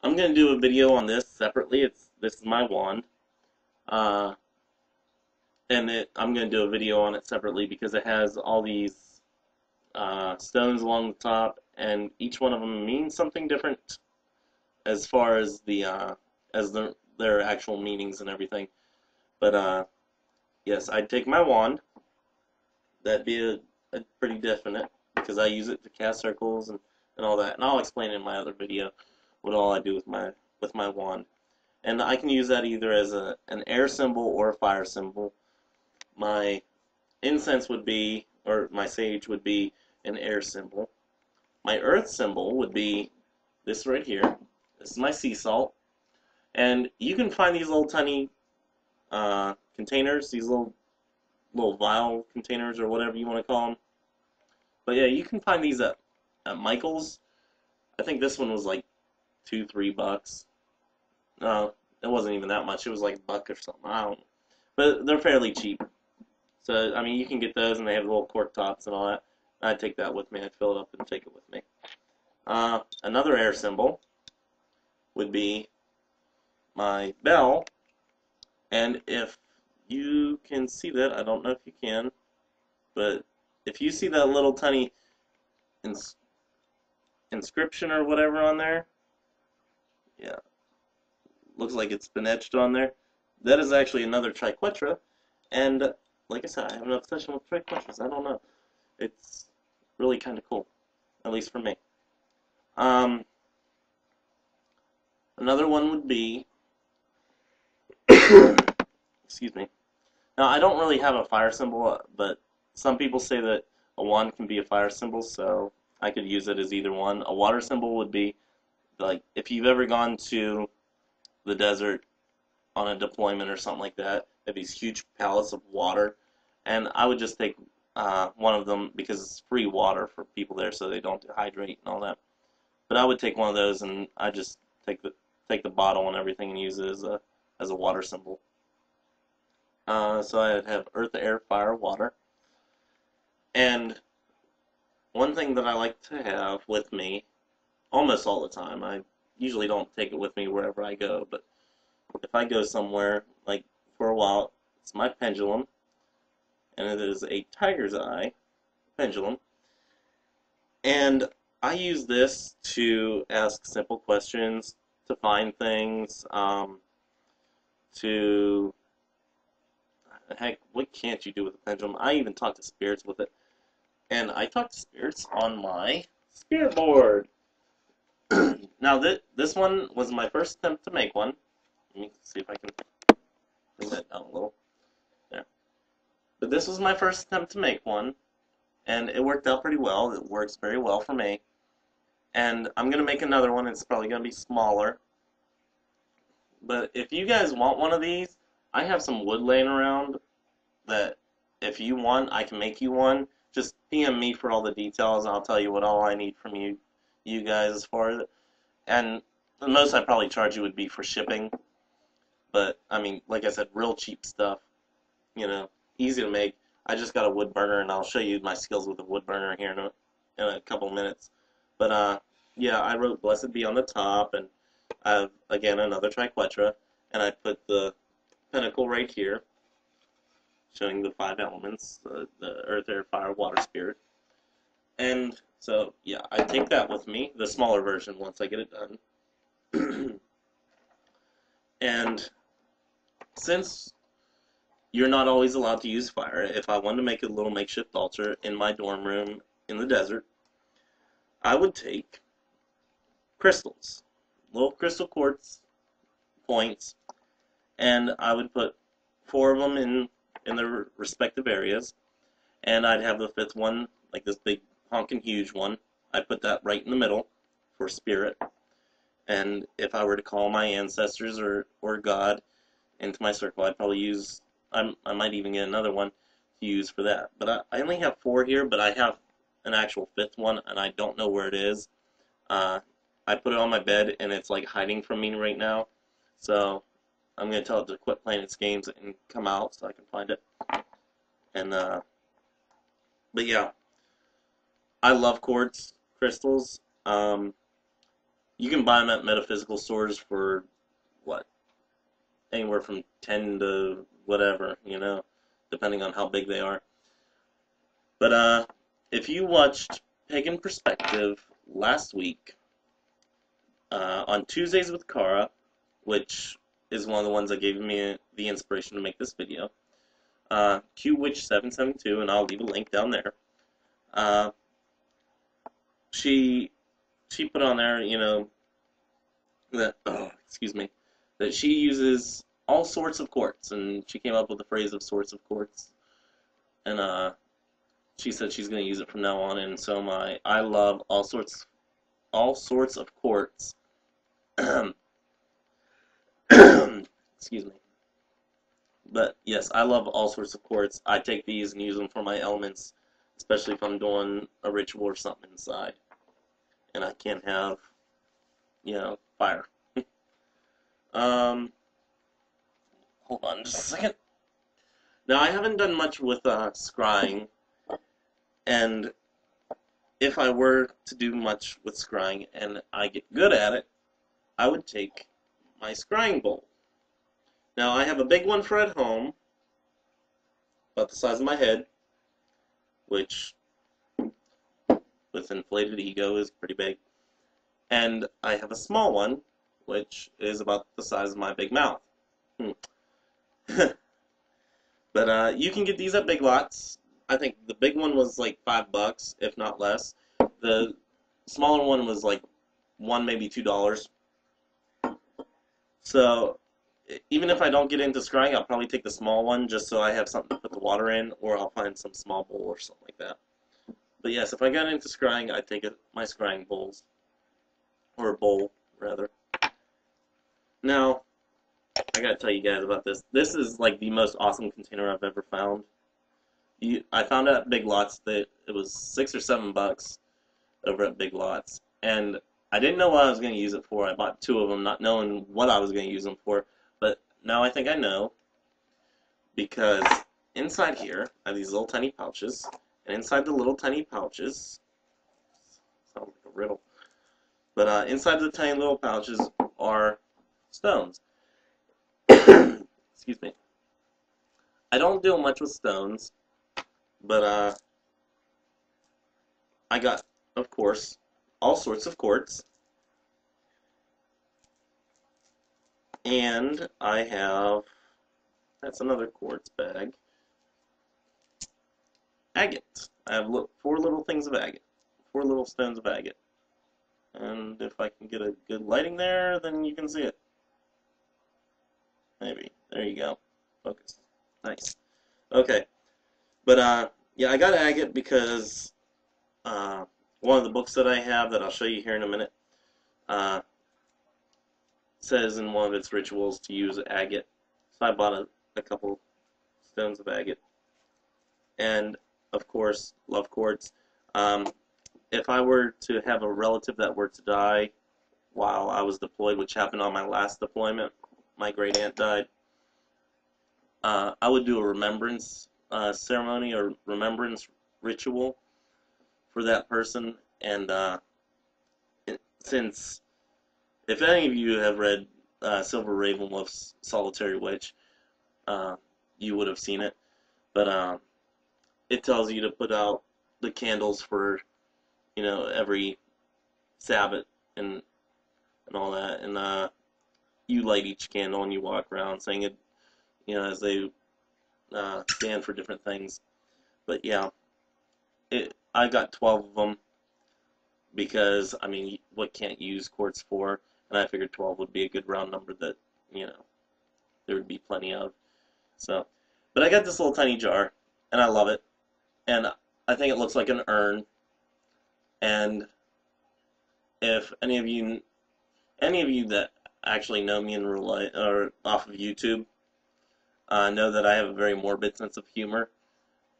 I'm going to do a video on this separately. This is my wand. Uh, I'm going to do a video on it separately because it has all these stones along the top, and each one of them means something different as far as their actual meanings and everything. But yes, I'd take my wand. That'd be a pretty definite because I use it to cast circles and all that. And I'll explain in my other video what all I do with my wand. And I can use that either as an air symbol or a fire symbol. My incense would be, or my sage would be, an air symbol. My earth symbol would be this right here. This is my sea salt. And you can find these little tiny containers, these little vial containers or whatever you want to call them. But yeah, you can find these at Michael's. I think this one was like $2-3. No, it wasn't even that much. It was like $1 or something. I don't know. But they're fairly cheap. So, I mean, you can get those, and they have little cork tops and all that. I'd take that with me. I'd fill it up and take it with me. Another air symbol would be my bell. And if you can see that, I don't know if you can, but if you see that little tiny inscription or whatever on there, yeah, looks like it's been etched on there. That is actually another triquetra, and like I said, I have an obsession with triquetras. I don't know. It's really kind of cool, at least for me. Another one would be, excuse me. Now, I don't really have a fire symbol, but some people say that a wand can be a fire symbol, so I could use it as either one. A water symbol would be, like, if you've ever gone to the desert on a deployment or something like that, they have these huge pallets of water, and I would just take one of them because it's free water for people there so they don't dehydrate and all that. But I would take one of those, and I just take the bottle and everything and use it as a water symbol. So I'd have earth, air, fire, water. And one thing that I like to have with me almost all the time, I usually don't take it with me wherever I go, but if I go somewhere, like for a while, it's my pendulum, and it is a tiger's eye pendulum. And I use this to ask simple questions, to find things, to heck, what can't you do with a pendulum? I even talk to spirits with it. And I talk to spirits on my spirit board. Now, this one was my first attempt to make one. Let me see if I can bring that down a little. There. But this was my first attempt to make one. And it worked out pretty well. It works very well for me. And I'm going to make another one. It's probably going to be smaller. But if you guys want one of these, I have some wood laying around that if you want, I can make you one. Just PM me for all the details, and I'll tell you what all I need from you guys as far as it. And the most I'd probably charge you would be for shipping. But, I mean, like I said, real cheap stuff. You know, easy to make. I just got a wood burner, and I'll show you my skills with a wood burner here in a couple minutes. But, yeah, I wrote Blessed Be on the top, and I have, again, another triquetra, and I put the pinnacle right here, showing the 5 elements, the earth, air, fire, water, spirit. And so, yeah, I take that with me, the smaller version, once I get it done. And since you're not always allowed to use fire, if I wanted to make a little makeshift altar in my dorm room in the desert, I would take crystals, little crystal quartz points, and I would put 4 of them in their respective areas, and I'd have the 5th one, like this big honking huge one. I'd put that right in the middle for spirit, and if I were to call my ancestors or God into my circle, I'd probably use, I might even get another one to use for that. But I only have 4 here, but I have an actual 5th one, and I don't know where it is. I put it on my bed, and it's like hiding from me right now, so I'm going to tell it to quit playing its games and come out so I can find it. And, but yeah, I love quartz crystals. You can buy them at metaphysical stores for what, anywhere from 10 to whatever, depending on how big they are. But if you watched Pagan Perspective last week on Tuesdays with Kara, which is one of the ones that gave me the inspiration to make this video, QWitch772, and I'll leave a link down there. She put on there, that that she uses all sorts of quartz, and she came up with the phrase of sorts of quartz, and she said she's going to use it from now on, and so am I. I love all sorts of quartz. Excuse me. But yes, I love all sorts of quartz. I take these and use them for my elements, especially if I'm doing a ritual or something inside, and I can't have, fire. Hold on just a second. Now, I haven't done much with scrying, and if I were to do much with scrying and I get good at it, I would take my scrying bowl. Now, I have a big one for at home, about the size of my head, which, with inflated ego, is pretty big. And I have a small one, which is about the size of my big mouth. But you can get these at Big Lots. I think the big one was like $5, if not less. The smaller one was like $1, maybe $2. So even if I don't get into scrying, I'll probably take the small one just so I have something to put the water in, or I'll find some small bowl or something like that. But yes, if I got into scrying, I'd take my scrying bowls. Or a bowl, rather. Now, I gotta tell you guys about this. This is like the most awesome container I've ever found. I found out at Big Lots that it was $6 or $7 over at Big Lots, and I didn't know what I was going to use it for. I bought 2 of them, not knowing what I was going to use them for, but now I think I know, because inside here are these little tiny pouches, and inside the little tiny pouches, sounds like a riddle, but inside the tiny little pouches are stones. Excuse me. I don't deal much with stones, but I got, of course, all sorts of quartz, and I have, that's another quartz bag, agate. I have 4 little things of agate, 4 little stones of agate, and if I can get a good lighting there, then you can see it. Maybe. There you go. Focus. Nice. Okay. But, yeah, I got agate because one of the books that I have that I'll show you here in a minute says in one of its rituals to use agate. So I bought a couple stones of agate. And, of course, love quartz. If I were to have a relative that were to die while I was deployed, which happened on my last deployment, my great aunt died, I would do a remembrance ceremony or remembrance ritual for that person. And since, if any of you have read Silver Ravenwolf's Solitary Witch, you would have seen it. But it tells you to put out the candles for, every Sabbath and all that. And you light each candle and you walk around saying it, as they stand for different things. But yeah, I got 12 of them because, I mean, what can't you use quartz for? And I figured 12 would be a good round number that, there would be plenty of. So, but I got this little tiny jar, and I love it. And I think it looks like an urn. And if any of you that actually know me in real life or off of YouTube know that I have a very morbid sense of humor,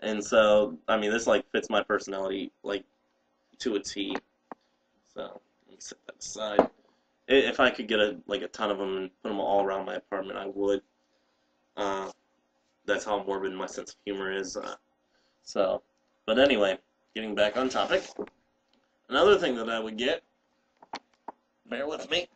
and so I mean this like fits my personality like to a T. So let me set that aside. If I could get a ton of them and put them all around my apartment, I would. That's how morbid my sense of humor is. But anyway, getting back on topic. Another thing that I would get Bear with me.